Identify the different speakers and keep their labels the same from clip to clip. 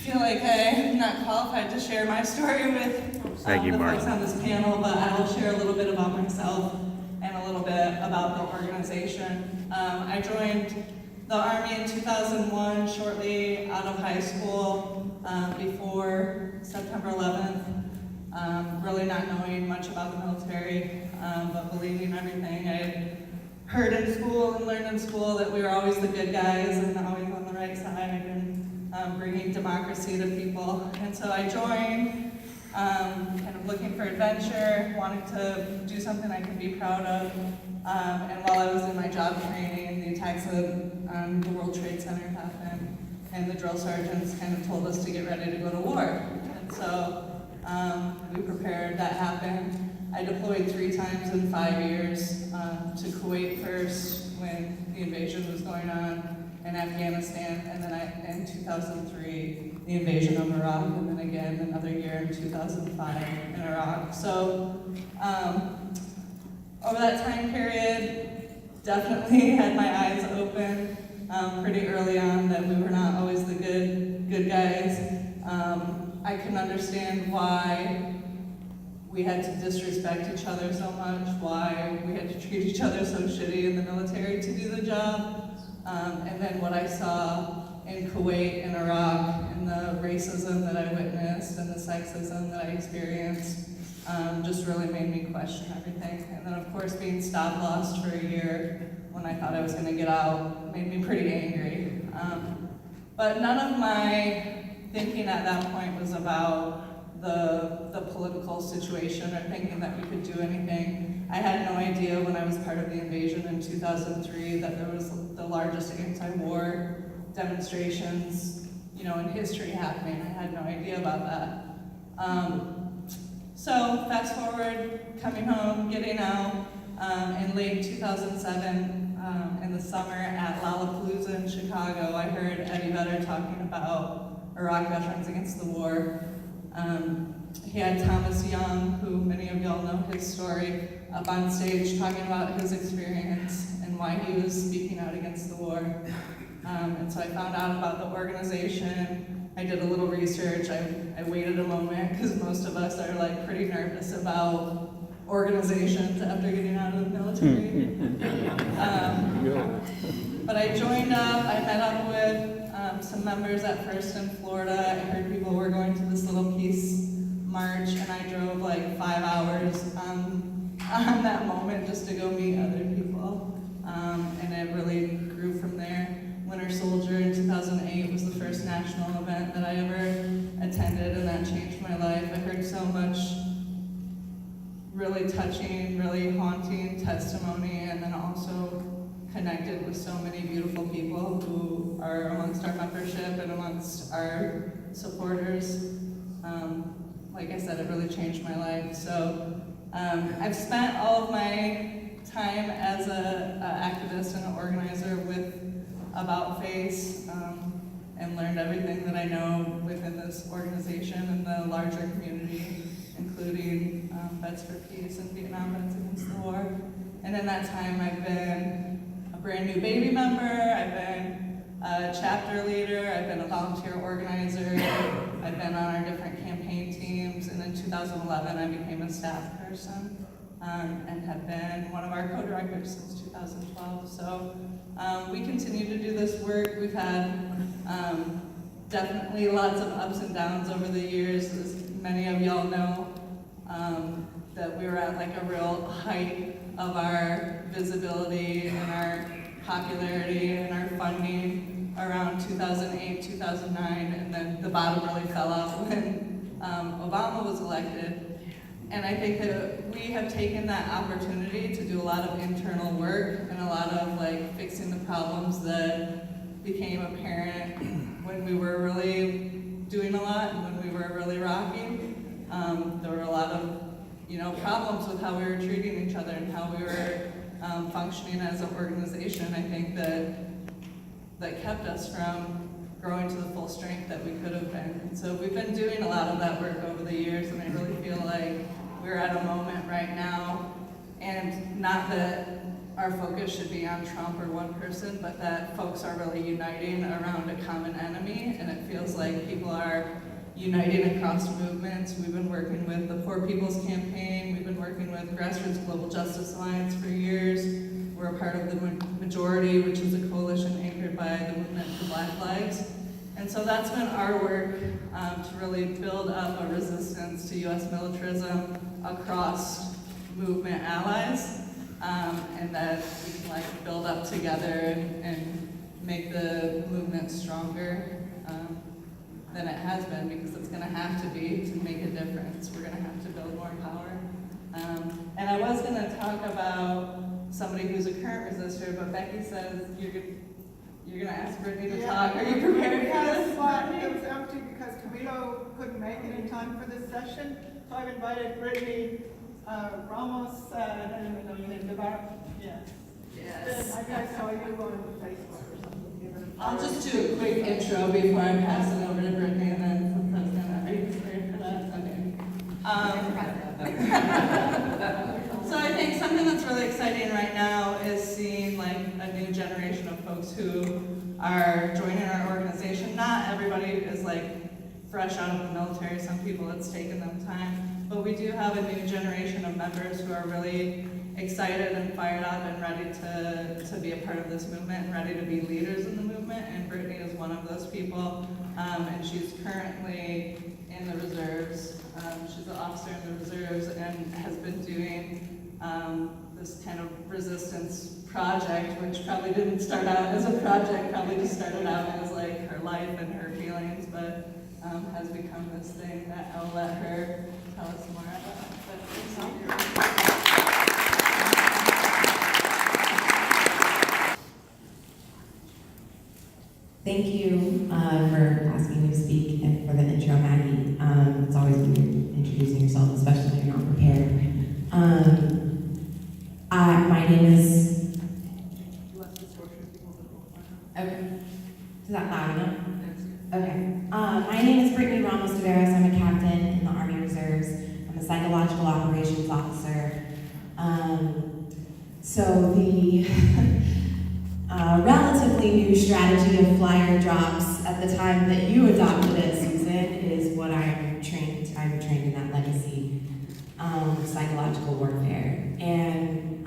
Speaker 1: feel like I'm not qualified to share my story with the folks on this panel, but I will share a little bit about myself and a little bit about the organization. I joined the Army in 2001, shortly out of high school, before September 11th. Really not knowing much about the military, but believing everything I heard in school and learned in school, that we were always the good guys and always on the right side, and bringing democracy to people. And so I joined, kind of looking for adventure, wanting to do something I could be proud of. And while I was in my job training, the attacks on the World Trade Center happened, and the drill sergeants kind of told us to get ready to go to war. And so we prepared. That happened. I deployed 3 times in 5 years, to Kuwait first when the invasion was going on, in Afghanistan, and then in 2003, the invasion of Iraq, and then again another year in 2005 in Iraq. So over that time period, definitely had my eyes open pretty early on that we were not always the good guys. I can understand why we had to disrespect each other so much, why we had to treat each other so shitty in the military to do the job. And then what I saw in Kuwait and Iraq, and the racism that I witnessed and the sexism that I experienced, just really made me question everything. And then of course being stop-lost for a year when I thought I was gonna get out made me pretty angry. But none of my thinking at that point was about the political situation or thinking that we could do anything. I had no idea when I was part of the invasion in 2003 that there was the largest anti-war demonstrations, in history happening. I had no idea about that. So fast forward, coming home, getting out, in late 2007, in the summer at Lollapalooza in Chicago, I heard Eddie Vedder talking about Iraq Veterans Against the War. He had Thomas Young, who many of y'all know his story, up on stage talking about his experience and why he was speaking out against the war. And so I found out about the organization. I did a little research. I waited a moment because most of us are like pretty nervous about organizations after getting out of the military. But I joined up. I met up with some members at first in Florida. I heard people were going to this little peace march, and I drove like 5 hours on that moment just to go meet other people. And it really grew from there. Winter Soldier in 2008 was the first national event that I ever attended, and that changed my life. I heard so much really touching, really haunting testimony, and then also connected with so many beautiful people who are amongst our membership and amongst our supporters. Like I said, it really changed my life. So I've spent all of my time as an activist and an organizer with About Face, and learned everything that I know within this organization and the larger community, including Vets for Peace and Vietnam Vets Against the War. And in that time, I've been a brand new baby member, I've been a chapter leader, I've been a volunteer organizer, I've been on our different campaign teams, and in 2011, I became a staff person, and have been one of our co-directors since 2012. So we continue to do this work. We've had definitely lots of ups and downs over the years. As many of y'all know, that we were at like a real height of our visibility and our popularity and our funding around 2008, 2009, and then the bottom really fell out when Obama was elected. And I think that we have taken that opportunity to do a lot of internal work and a lot of like fixing the problems that became apparent when we were really doing a lot and when we were really rocking. There were a lot of problems with how we were treating each other and how we were functioning as an organization. I think that kept us from growing to the full strength that we could have been. And so we've been doing a lot of that work over the years, and I really feel like we're at a moment right now, and not that our focus should be on Trump or one person, but that folks are really uniting around a common enemy, and it feels feels like people are uniting across movements. We've been working with the Poor People's Campaign, we've been working with Grassroots Global Justice Alliance for years. We're a part of the Majority, which is a coalition anchored by the Movement for Black Lives. And so that's been our work to really build up a resistance to US militarism across movement allies, and that we can like build up together and make the movement stronger than it has been, because it's gonna have to be to make a difference. We're gonna have to build more power. And I was gonna talk about somebody who's a current resistor, but Becky says you're gonna ask Brittany to talk. Are you prepared for this?
Speaker 2: Well, it was empty because Camilo couldn't make it in time for this session, so I've invited Brittany Ramos, I don't even know your name, Debarros. Yes.
Speaker 1: Yes.
Speaker 2: I guess I saw you on Facebook or something.
Speaker 1: I'll just do a quick intro before I pass it over to Brittany, and then are you prepared for that? Okay. So I think something that's really exciting right now is seeing like a new generation of folks who are joining our organization. Not everybody is like fresh out of the military. Some people it's taken them time, but we do have a new generation of members who are really excited and fired up and ready to be a part of this movement and ready to be leaders in the movement. And Brittany is one of those people, and she's currently in the reserves. She's an officer in the reserves and has been doing this kind of resistance project, which probably didn't start out as a project, probably just started out as like her life and her feelings, but has become this thing that I'll let her tell us more about.
Speaker 3: Thank you for asking me to speak and for the intro, Maggie. It's always weird introducing yourself, especially when you're not prepared. My name is... Okay. Is that loud enough? Okay. My name is Brittany Debarros. I'm a captain in the Army Reserves. I'm a psychological operations officer. So the relatively new strategy of flyer drops at the time that you adopted it, Susan, is what I'm trained in that legacy, psychological warfare. And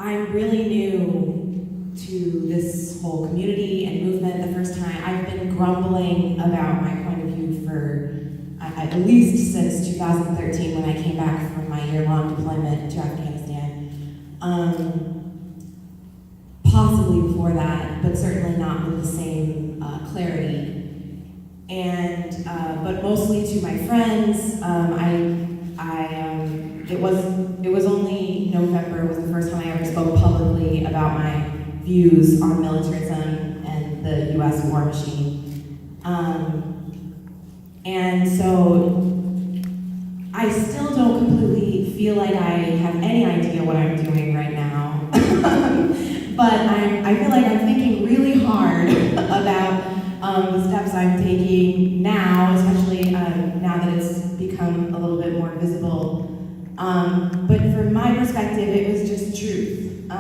Speaker 3: I'm really new to this whole community and movement. The first time I've been grumbling about my point of view for at least since 2013 when I came back from my year-long deployment to Afghanistan. Possibly before that, but certainly not with the same clarity. And but mostly to my friends. It was only November was the first time I ever spoke publicly about my views on militarism and the U.S. war machine. And so I still don't completely feel like I have any idea what I'm doing right now. But I feel like I'm thinking really hard about the steps I'm taking now, especially now that it's become a little bit more visible. But from my perspective, it was just truth.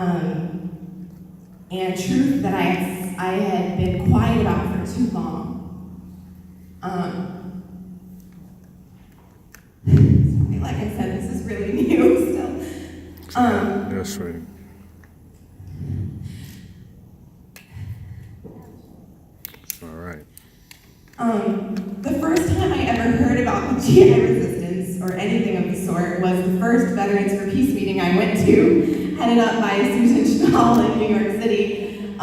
Speaker 3: And truth that I had been quiet about for too long. Like I said, this is really new still.
Speaker 4: That's right. All right.
Speaker 3: The first time I ever heard about the GI resistance or anything of the sort was the first Veterans for Peace meeting I went to, headed up by Susan Schnall in New York City.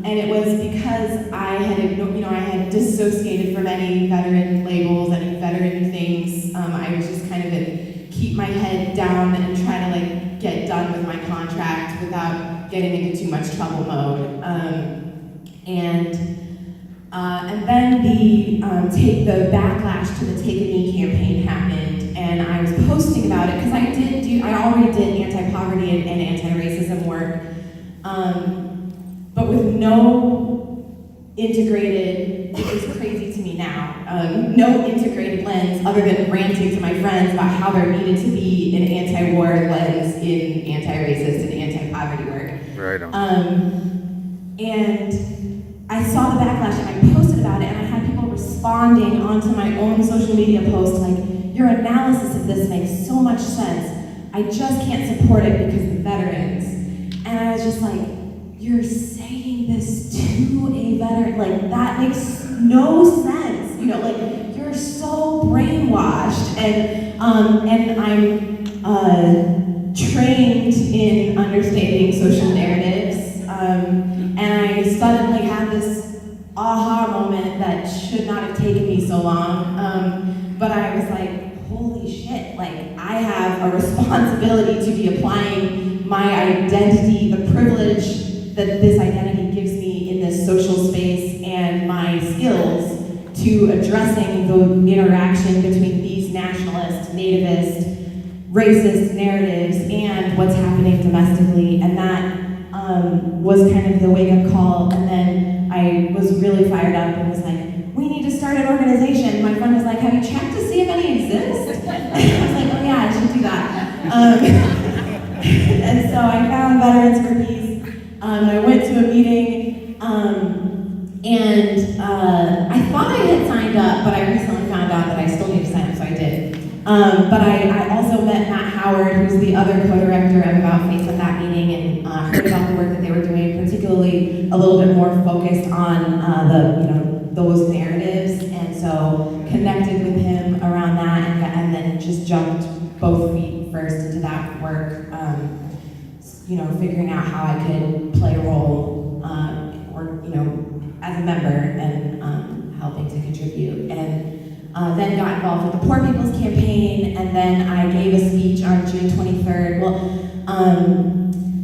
Speaker 3: And it was because I had dissociated from any veteran labels, any veteran things. I was just kind of keep my head down and try to like get done with my contract without getting into too much trouble mode. And then the backlash to the Take a Knee campaign happened, and I was posting about it because I already did anti-poverty and anti-racism work, but with no integrated, which is crazy to me now, no integrated lens other than ranting to my friends about how there needed to be an anti-war lens in anti-racist and anti-poverty work.
Speaker 4: Right on.
Speaker 3: And I saw the backlash and I posted about it, and I had people responding onto my own social media post like, your analysis of this makes so much sense. I just can't support it because of the veterans. And I was just like, you're saying this to a veteran? Like, that makes no sense. You know, like, you're so brainwashed. And I'm trained in understanding social narratives. And I suddenly had this aha moment that should not have taken me so long. But I was like, holy shit, like, I have a responsibility to be applying my identity, the privilege that this identity gives me in this social space, and my skills to addressing the interaction between these nationalist, nativist, racist narratives and what's happening domestically. And that was kind of the wake-up call. And then I was really fired up and was like, we need to start an organization. My friend was like, have you checked to see if any exist? And I was like, oh yeah, I should do that. And so I found Veterans for Peace. I went to a meeting, and I thought I had signed up, but I recently found out that I still need to sign up, so I did. But I also met Matt Howard, who's the other co-director of About Face at that meeting, and heard about the work that they were doing, particularly a little bit more focused on those narratives, and so connected with him around that, and then just jumped both feet first into that work, figuring out how I could play a role, as a member and helping to contribute. And then got involved with the Poor People's Campaign, and then I gave a speech on June 23rd.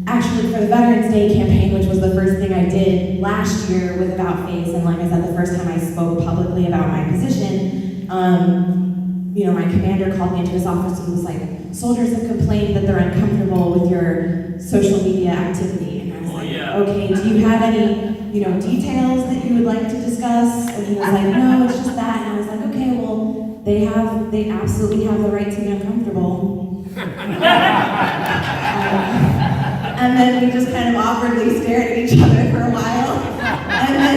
Speaker 3: Actually, for the Veterans Day campaign, which was the first thing I did last year with About Face, and like I said, the first time I spoke publicly about my position, my commander called me into his office and was like, soldiers have complained that they're uncomfortable with your social media activity. And I was like, okay, do you have any, details that you would like to discuss? And he was like, no, it's just that. And I was like, okay, well, they absolutely have the right to be uncomfortable. And then we just kind of awkwardly stared at each other for a while. And then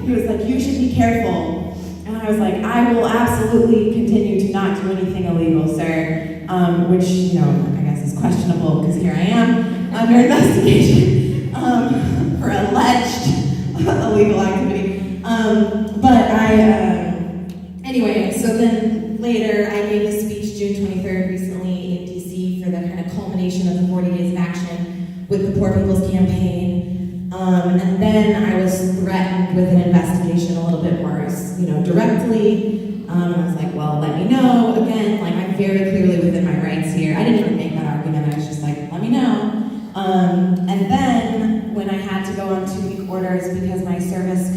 Speaker 3: he was like, you should be careful. And I was like, I will absolutely continue to not do anything illegal, sir. Which, I guess is questionable because here I am under investigation for alleged illegal activity. Anyway, so then later I gave a speech June 23rd recently in DC for the kind of culmination of the 40 Days of Action with the Poor People's Campaign. And then I was threatened with an investigation a little bit more, directly. I was like, well, let me know. Again, like, I'm very clearly within my rights here. I didn't even make that argument. I was just like, let me know. And then when I had to go on 2-week orders because my service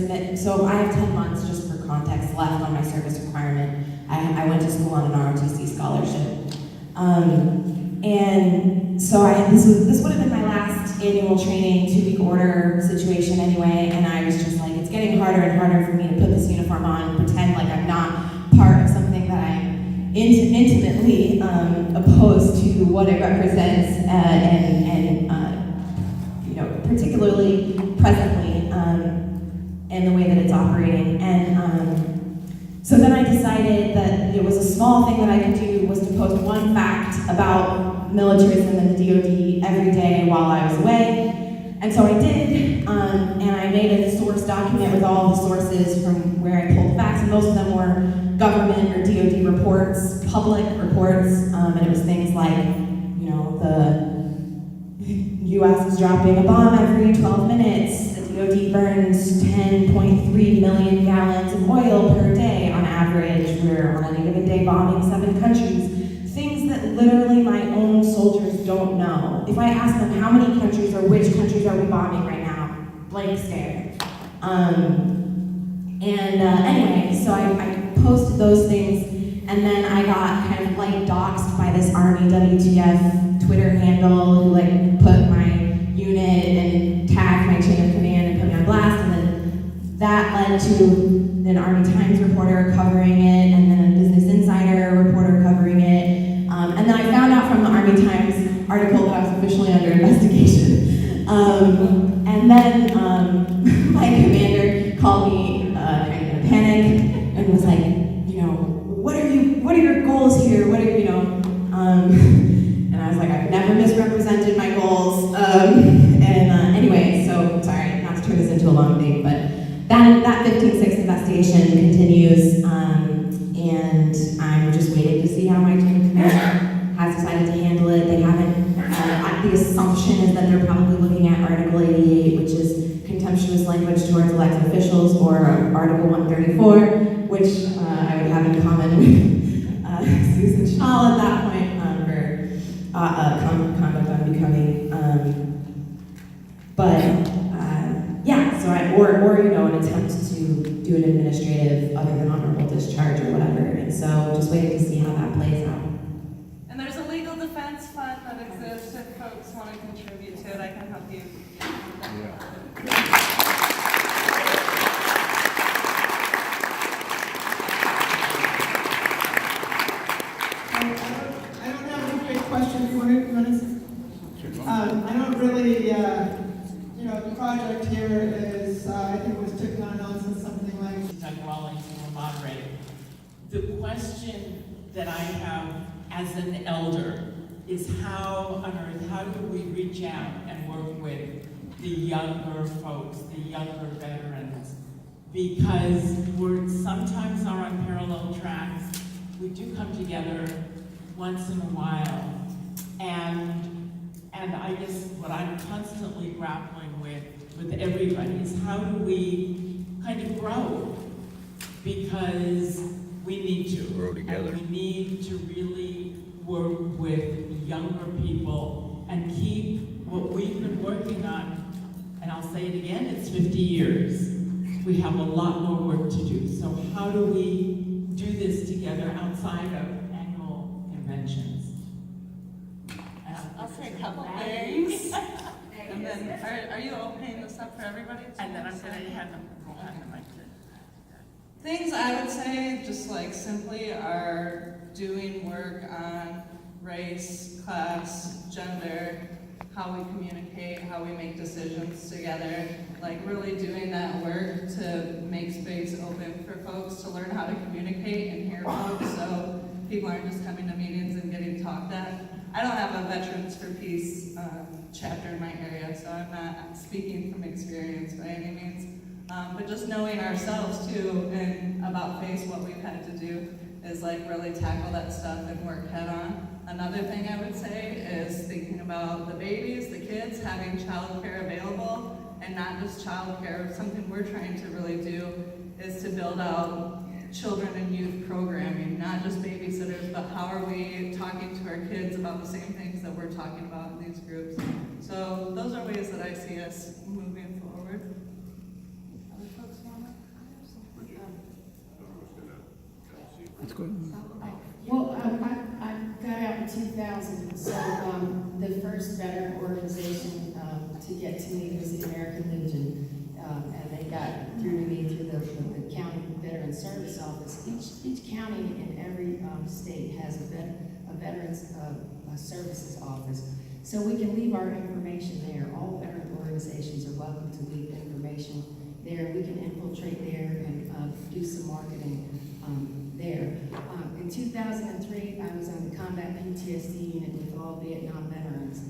Speaker 3: so I have 10 months, just for context, left on my service requirement. I went to school on an ROTC scholarship. And so this would have been my last annual training, 2-week order situation anyway, and I was just like, it's getting harder and harder for me to put this uniform on and pretend like I'm not part of something that I'm intimately opposed to what it represents, and particularly presently, and the way that it's operating. And so then I decided that it was a small thing that I could do was to post one fact about militarism and the DoD every day while I was away. And so I did, and I made a source document with all the sources from where I pulled facts, and most of them were government or DoD reports, public reports, and it was things like, the U.S. is dropping a bomb every 12 minutes, the DoD burns 10.3 million gallons of oil per day on average, we're on any given day bombing 7 countries. Things that literally my own soldiers don't know. If I ask them how many countries or which countries are we bombing right now, blank stare. Anyway, so I posted those things, and then I got kind of like doxxed by this Army WTF Twitter handle who put my unit and tagged my chain of command and put me on blast, and then that led to an Army Times reporter covering it, and then a Business Insider reporter covering it. And then I found out from the Army Times article that I was officially under investigation. And then my commander called me kind of in a panic and was like, you know, what are your goals here? What are, you know, and I was like, I've never misrepresented my goals. Anyway, so sorry, not to turn this into a long thing, but that 15-6 investigation continues, and I'm just waiting to see how my team has decided to handle it. They haven't, the assumption is that they're probably looking at Article 88, which is contemptuous language towards elected officials, or Article 134, which I would have in common with Susan Schnall at that point for conduct unbecoming. Yeah, so or you know, an attempt to do an administrative other than honorable discharge or whatever, and so just waiting to see how that plays out.
Speaker 1: And there's a legal defense fund that exists if folks want to contribute to it. I can help you.
Speaker 2: I don't have a big question for you. I don't really, you know, the project here is, I think it was taken on something like.
Speaker 5: Doug Rawlings, who will moderate. The question that I have as an elder is how on earth, how do we reach out and work with the younger folks, the younger veterans? Because we're sometimes are on parallel tracks. We do come together once in a while. And I guess what I'm constantly grappling with everybody is how do we kind of grow? Because we need to.
Speaker 4: Grow together.
Speaker 5: And we need to really work with younger people and keep what we've been working on, and I'll say it again, it's 50 years. We have a lot more work to do. So how do we do this together outside of annual conventions?
Speaker 1: I'll say a couple things. And then, are you opening this up for everybody?
Speaker 5: And then I'm going to have them roll on the mic.
Speaker 1: Things I would say, just like simply, are doing work on race, class, gender, how we communicate, how we make decisions together. Like really doing that work to make space open for folks to learn how to communicate and hear folks, so people aren't just coming to meetings and getting talked at. I don't have a Veterans for Peace chapter in my area, so I'm not speaking from experience by any means. But just knowing ourselves too, and about face, what we've had to do is like really tackle that stuff and work head on. Another thing I would say is thinking about the babies, the kids, having childcare available, and not just childcare. Something we're trying to really do is to build out children and youth programming, not just babysitters, but how are we talking to our kids about the same things that we're talking about in these groups. So those are ways that I see us moving forward. Other folks want to?
Speaker 4: Let's go.
Speaker 6: Well, I got out in 2000, so the first veteran organization to get to me was the American Legion, and they got through to me through the county veteran service office. Each county in every state has a veterans services office, so we can leave our information there. All veteran organizations are welcome to leave information there. We can infiltrate there and do some marketing there. In 2003, I was on the combat PTSD unit with all Vietnam veterans.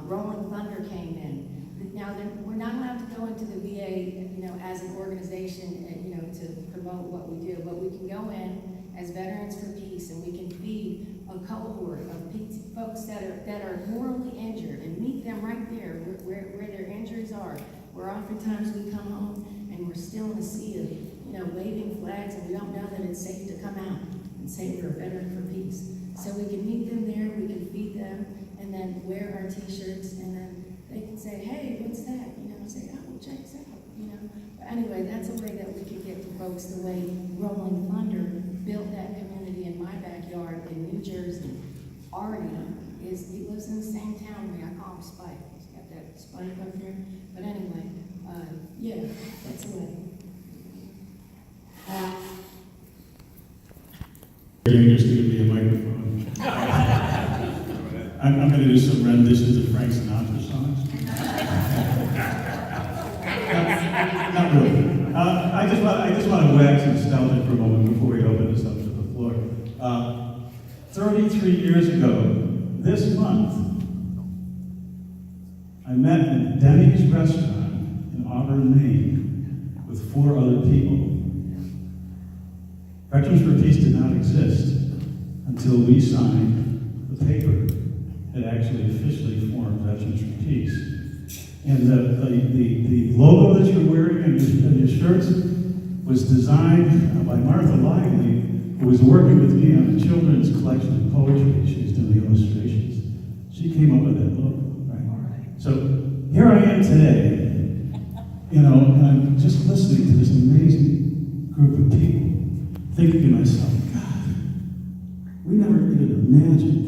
Speaker 6: Rolling Thunder came in. Now, we're not allowed to go into the VA, you know, as an organization, you know, to promote what we do, but we can go in as Veterans for Peace, and we can feed a cohort of folks that are mortally injured and meet them right there where their injuries are. Where oftentimes we come home and we're still in a sea of, you know, waving flags, and we don't know that it's safe to come out and say we're a veteran for peace. So we can meet them there, we can feed them, and then wear our t-shirts, and then they can say, hey, what's that? You know, say, oh, well, check this out, you know. But anyway, that's a way that we can get to folks the way Rolling Thunder built that community in my backyard in New Jersey. Artie he lives in the same town with me. I call him Spike. He's got that spike up there. But anyway, yeah, that's the way.
Speaker 7: You just give me a microphone. I'm going to do some renditions of Frank Sinatra songs. Not really. I just want to wax nostalgic for a moment before we open this up to the floor. 33 years ago, this month, I met in Denny's restaurant in Auburn, Maine, with 4 other people. Veterans for Peace did not exist until we signed the paper that actually officially formed Veterans for Peace. And the logo that you're wearing and your shirts was designed by Martha Lively, who was working with me on a children's collection of poetry. She was doing the illustrations. She came up with that logo, right? So here I am today, and I'm just listening to this amazing group of people, thinking to myself, God, we never even imagined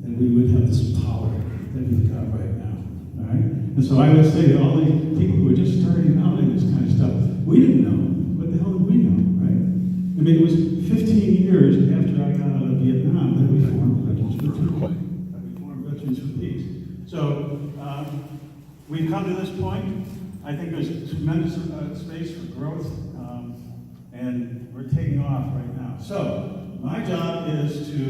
Speaker 7: that we would have this power that we've got right now, all right? And so I would say to all these people who are just starting out in this kind of stuff, we didn't know. What the hell did we know, right? I mean, it was 15 years after I got out of Vietnam that we formed Veterans for Peace. Veterans for Peace. So we've come to this point. I think there's tremendous space for growth, and we're taking off right now. So my job is to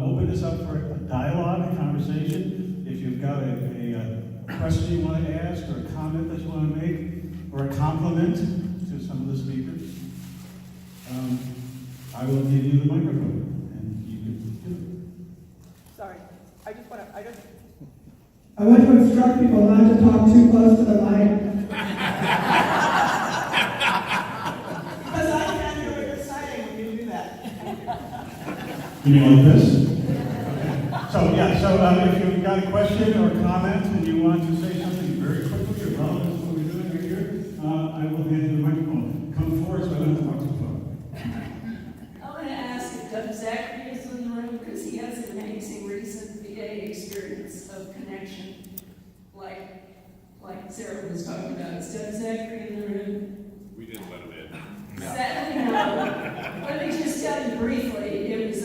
Speaker 7: open this up for a dialogue, a conversation. If you've got a question you want to ask, or a comment that you want to make, or a compliment to some of the speakers, I will give you the microphone, and you can do it.
Speaker 2: Sorry,
Speaker 8: I want to instruct people not to talk too close to the mic.
Speaker 2: because I can't hear what you're saying when you do that.
Speaker 7: You mean like this? Okay. So if you've got a question or comment and you want to say something very quickly or relevant to what we're doing right here, I will hand you the microphone. Come forward so I don't have to talk too far.
Speaker 9: I want to ask if Doug Zachary is in the room, because he has an amazing recent VA experience of connection, like Sarah was talking about. Is Doug Zachary in the room?
Speaker 10: We didn't let him in.
Speaker 9: Sadly, no. Let me just tell you briefly, it was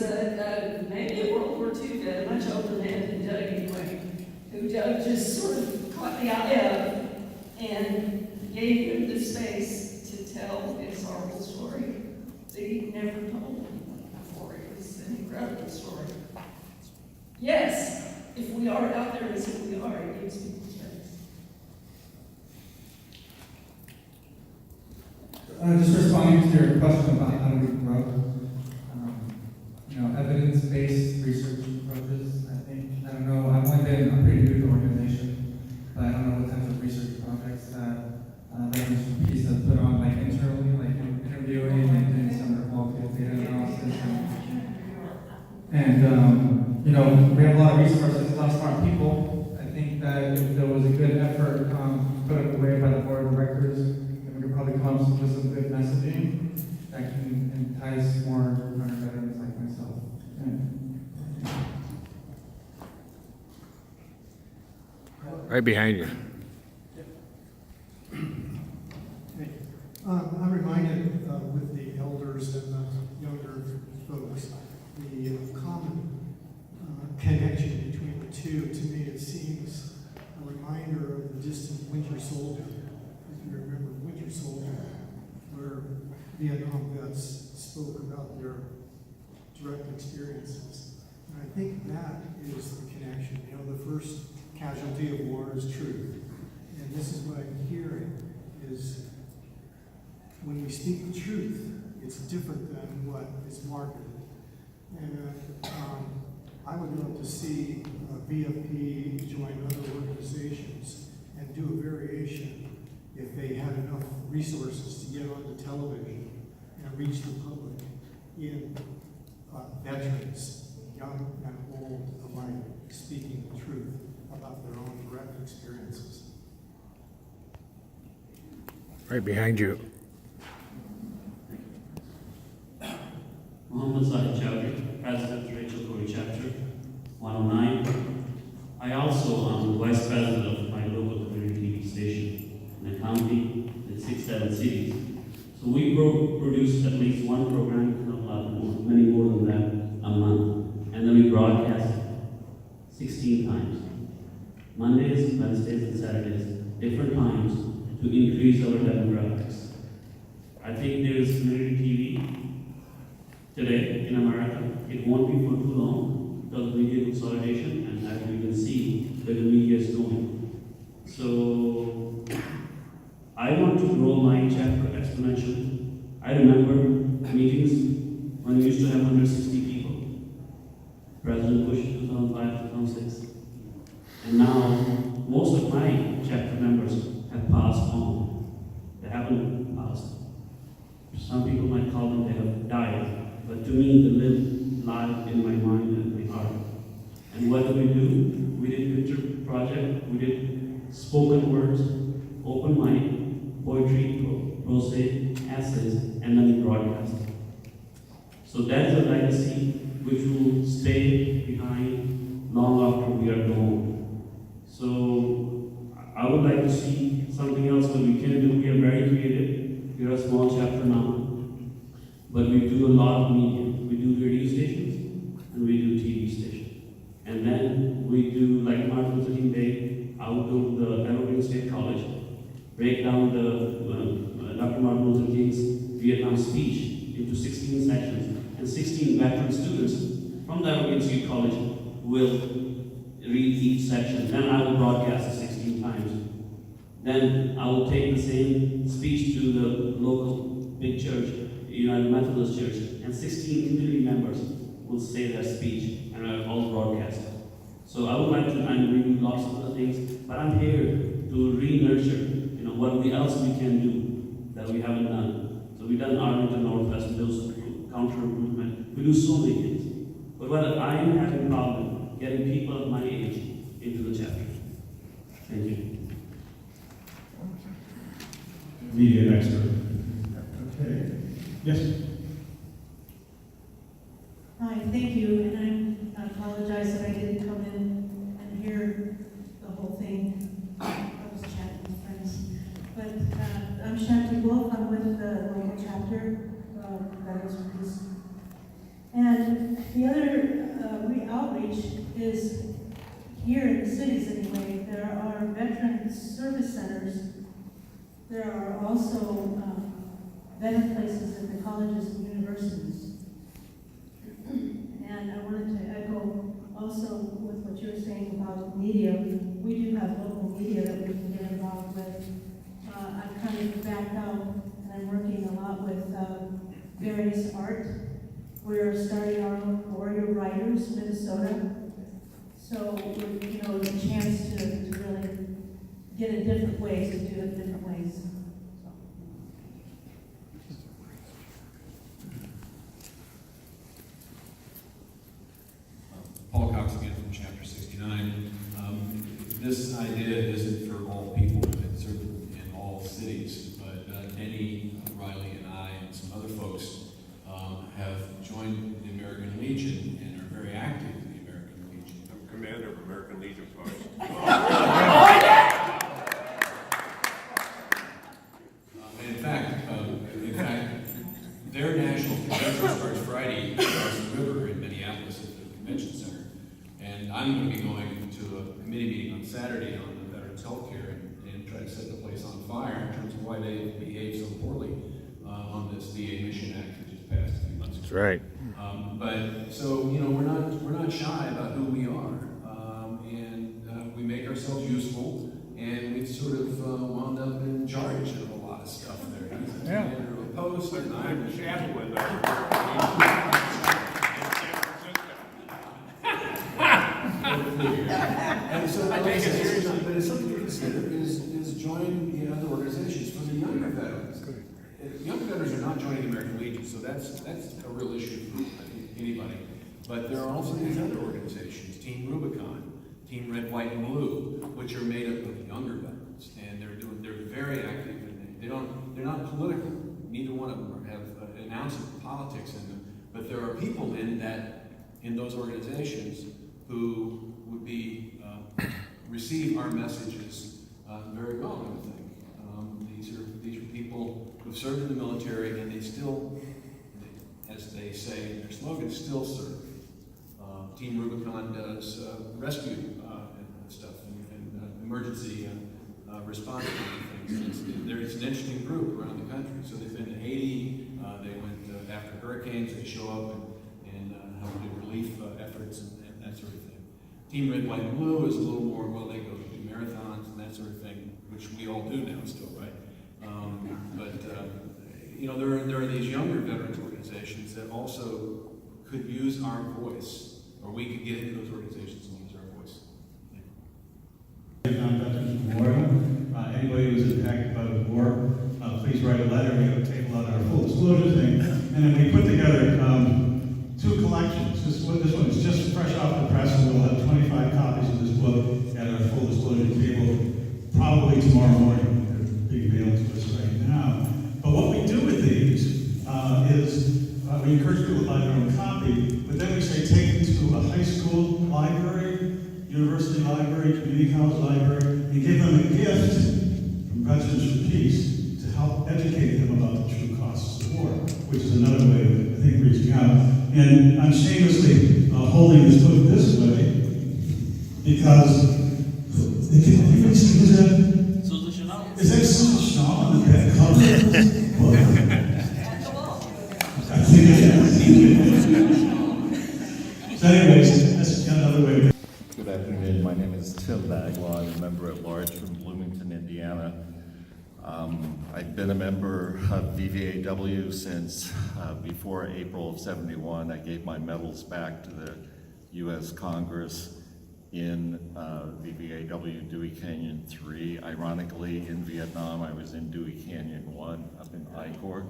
Speaker 9: maybe a World War II vet, a much older man than Doug anyway, who Doug just sort of caught the eye of and gave him the space to tell his horrible story that he never told before. It was an incredible story. Yes, if we are out there as if we are, it gives people space.
Speaker 11: Just responding to your question about how do we grow, evidence-based research approaches. I don't know, I'm pretty new to the organization, but I don't know what types of research projects that Veterans for Peace has put on, like internally, like interviewing and doing some of their qualitative data analysis. And we have a lot of resources, a lot of smart people. I think that if there was a good effort put up away by the board of directors, then we could probably come up with some good messaging that can entice more veterans like myself.
Speaker 4: Right behind you.
Speaker 12: I'm reminded with the elders and the younger folks, the common connection between the two. To me, it seems a reminder of the distant Winter Soldier. If you remember Winter Soldier, where Vietnam vets spoke about their direct experiences. And I think that is the connection. The first casualty of war is truth. And this is what I'm hearing is when we speak the truth, it's different than what is marketed. And I would love to see VFP join other organizations and do a variation if they had enough resources to get onto television and reach the public in veterans, young and old alike, speaking the truth about their own direct experiences.
Speaker 4: Right behind you.
Speaker 13: Mohammed Zahid Chowdhury, President, Rachel Corey Chapter, 109. I also am the Vice President of my local community TV station in a county with 6-7 cities. So we produce at least one program, many more than that, a month. And then we broadcast 16 times. Mondays, Wednesdays, and Saturdays, different times, to increase our demographics. I think there is community TV today in America. It won't be for too long because of media consolidation, and as we can see where the media is going. So I want to grow my chapter exponentially. I remember meetings when we used to have 160 people. President Bush, 2005, 2006. And now, most of my chapter members have passed on. They haven't passed. Some people might call them they have died, but to me, they live live in my mind and my heart. And what do? We did picture project, we did spoken words, open mic, poetry, prose, essays, and then we broadcast. So that's a legacy which will stay behind long after we are gone. So I would like to see something else that we can do. We are very creative. We are a small chapter now, but we do a lot of media. We do radio stations and we do TV stations. And then we do, like Martin Luther King Day, I would go to the Evergreen State College, break down the Dr. Martin Luther King's Vietnam speech into 16 sections, and 16 veteran students from the Evergreen State College will read each section. Then I will broadcast it 16 times. Then I will take the same speech to the local big church, United Methodist Church, and 16 community members will say their speech, and I will broadcast it. So I would like to, I'm reading lots of other things, but I'm here to re-nurture, what else we can do that we haven't done. So we've done Arlington Northwest, we do counter improvement, we do so many things. But what I am having a problem getting people of my age into the chapter. Thank you.
Speaker 7: Media expert. Okay. Yes.
Speaker 14: Hi, thank you, and I apologize that I didn't come in and hear the whole thing. I was chatting with friends. But I'm Shanti Wolf, I'm with the local chapter of Veterans for Peace. And the other outreach is here in the cities anyway. There are veteran service centers. There are also veteran places at the colleges and universities. And I wanted to echo also with what you were saying about media. We do have local media that we can get involved with. I've kind of backed out, and I'm working a lot with various art. We're starting our own Warrior Writers, Minnesota. So, it's a chance to really get in different ways, to do it different ways.
Speaker 15: Paul Cox again from Chapter 69. This idea isn't for all people, it's certainly in all cities, but Denny, Riley, and I, and some other folks have joined the American Legion and are very active in the American Legion.
Speaker 10: I'm commander of American Legion Force.
Speaker 15: In fact, their national convention starts Friday across the river in Minneapolis at the convention center. And I'm going to be going to a committee meeting on Saturday on the veterans health care and try to set the place on fire in terms of why they behave so poorly on this VA Mission Act which just passed a few months ago.
Speaker 4: That's right.
Speaker 15: But so we're not shy about who we are, and we make ourselves useful, and we sort of wound up in charge of a lot of stuff there. He's the commander of a post, and I'm the chaplain. And so I take it seriously, but it's something to consider is join other organizations for the younger veterans. Younger veterans are not joining the American Legion, so that's a real issue for I think anybody. But there are also these other organizations, Team Rubicon, Team Red, White, and Blue, which are made up of younger veterans, and they're very active, and they're not political. Neither one of them have an ounce of politics in them, but there are people in those organizations who would be receive our messages very well, I would think. These are people who've served in the military, and they still, as they say in their slogan, still serve. Team Rubicon does rescue and stuff, and emergency response kind of thing. there's an interesting group around the country. So they've been to Haiti, they went after hurricanes, they show up and help do relief efforts and that sort of thing. Team Red, White, and Blue is a little more, well, they go do marathons and that sort of thing, which we all do now still, right? You know, there are these younger veterans organizations that also could use our voice, or we could get into those organizations and use our voice.
Speaker 7: Veterans Memorial. Anybody who was impacted by the war, please write a letter. We have a table on our full disclosure thing. And then we put together 2 collections. This one is just fresh off the press, and we'll have 25 copies of this book at our full disclosure table probably tomorrow morning. They're being mailed to us right now. But what we do with these is we encourage people to buy their own copy, but then we say take them to a high school library, university library, community college library, and give them a gift from Veterans for Peace to help educate them about the true costs of the war, which is another way of, I think, reaching out. And I'm shamelessly holding this book this way because anybody see who's that?
Speaker 13: Susan Chanel.
Speaker 7: Is that Susan Chanel on the back cover? I think it is. So anyways, that's another way of
Speaker 16: Good afternoon. My name is Tim Baglaw. I'm a member at large from Bloomington, Indiana. I've been a member of VVAW since before April of '71. I gave my medals back to the U.S. Congress in VVAW Dewey Canyon 3. Ironically, in Vietnam, I was in Dewey Canyon 1 up in I Corps.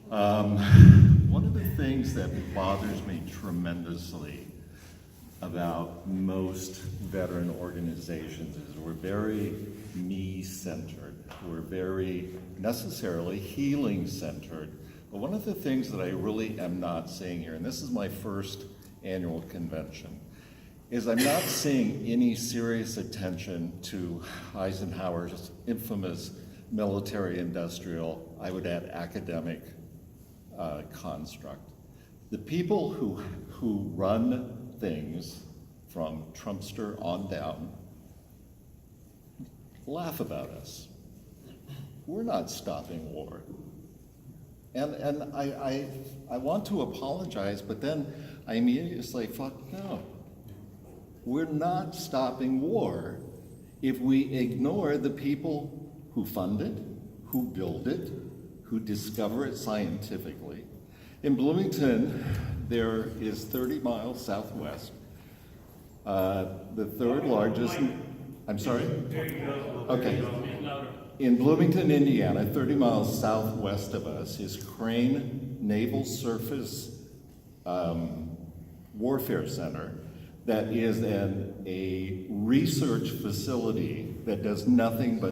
Speaker 16: One of the things that bothers me tremendously about most veteran organizations is we're very me-centered. We're very necessarily healing-centered. But one of the things that I really am not seeing here, and this is my first annual convention, is I'm not seeing any serious attention to Eisenhower's infamous military-industrial, I would add academic, construct. The people who run things from Trumpster on down laugh about us. We're not stopping war. And I want to apologize, but then I immediately say, fuck no. We're not stopping war if we ignore the people who fund it, who build it, who discover it scientifically. In Bloomington, there is 30 miles southwest, the third largest, I'm sorry? Okay. In Bloomington, Indiana, 30 miles southwest of us, is Crane Naval Surface Warfare Center that is a research facility that does nothing but